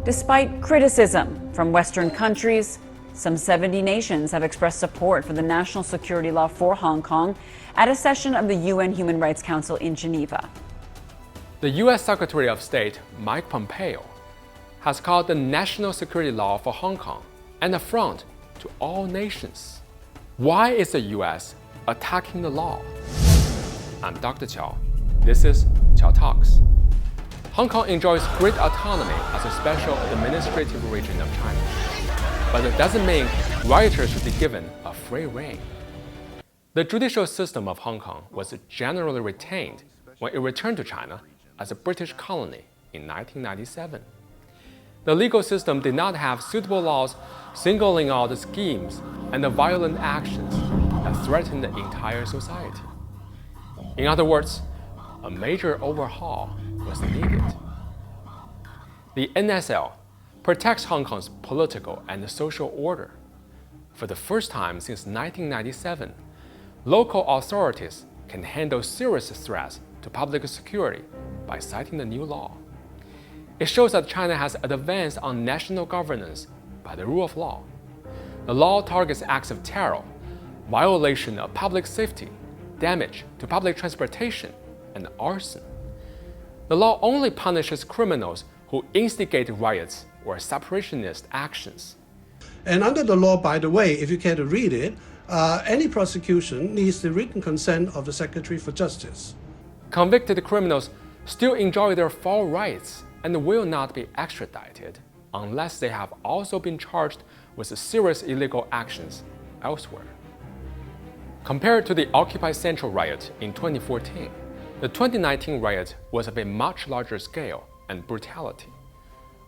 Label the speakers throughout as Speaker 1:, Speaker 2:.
Speaker 1: Despite criticism from Western countries, some 70 nations have expressed support for the national security law for Hong Kong at a session of the UN Human Rights Council in Geneva.
Speaker 2: The U.S. Secretary of State Mike Pompeo has called the national security law for Hong Kong an affront to all nations. Why is the U.S. attacking the law? I'm Dr. Qiao. This is Qiao Talks. Hong Kong enjoys great autonomy as a special administrative region of China. But it doesn't mean rioters should be given a free rein. The judicial system of Hong Kong was generally retained when it returned to China as a British colony in 1997. The legal system did not have suitable laws singling out the schemes and the violent actions that threatened the entire society. In other words, a major overhaul was needed. The N.S.L. protects Hong Kong's political and social order. For the first time since 1997, local authorities can handle serious threats to public security by citing the new law. It shows that China has advanced on national governance by the rule of law. The law targets acts of terror, violation of public safety, damage to public transportation, and arson. The law only punishes criminals who instigate riots or separationist actions.
Speaker 3: And under the law, by the way, if you care to read it, any prosecution needs the written consent of the Secretary for Justice.
Speaker 2: Convicted criminals still enjoy their full rights and will not be extradited unless they have also been charged with serious illegal actions elsewhere. Compared to the Occupy Central riot in 2014, the 2019 riot was of a much larger scale and brutality.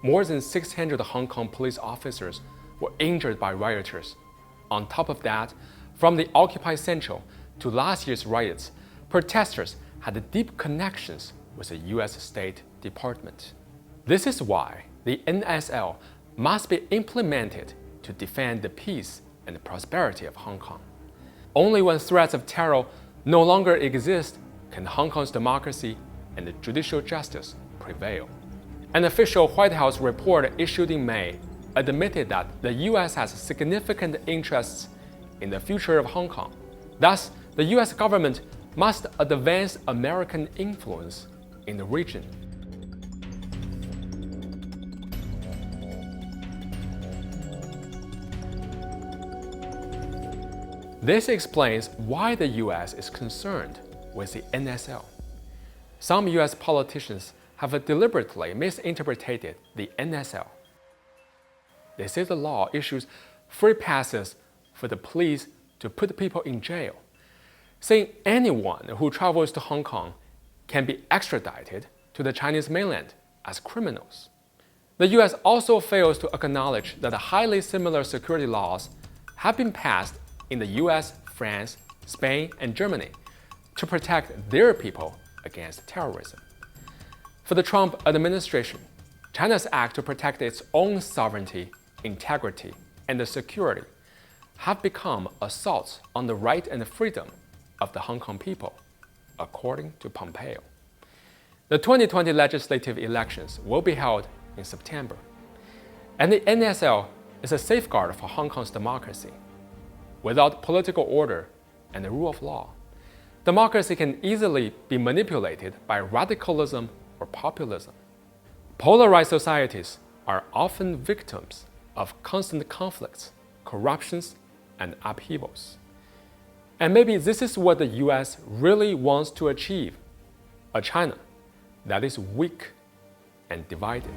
Speaker 2: More than 600 Hong Kong police officers were injured by rioters. On top of that, from the Occupy Central to last year's riots, protesters had deep connections with the U.S. State Department. This is why the N.S.L. must be implemented to defend the peace and prosperity of Hong Kong. Only when threats of terror no longer exist can Hong Kong's democracy and judicial justice prevail. An official White House report issued in May admitted that the U.S. has significant interests in the future of Hong Kong. Thus, the U.S. government must advance American influence in the region. This explains why the U.S. is concerned with the N.S.L. Some U.S. politicians have deliberately misinterpreted the N.S.L. They say the law issues free passes for the police to put people in jail, saying anyone who travels to Hong Kong can be extradited to the Chinese mainland as criminals. The U.S. also fails to acknowledge that highly similar security laws have been passed in the U.S., France, Spain, and Germany to protect their people against terrorism. For the Trump administration, China's act to protect its own sovereignty, integrity, and security have become assaults on the right and freedom of the Hong Kong people, according to Pompeo. The 2020 legislative elections will be held in September, and the N.S.L. is a safeguard for Hong Kong's democracy. Without political order and the rule of law, democracy can easily be manipulated by radicalism or populism. Polarized societies are often victims of constant conflicts, corruptions, and upheavals. And maybe this is what the U.S. really wants to achieve, a China that is weak and divided.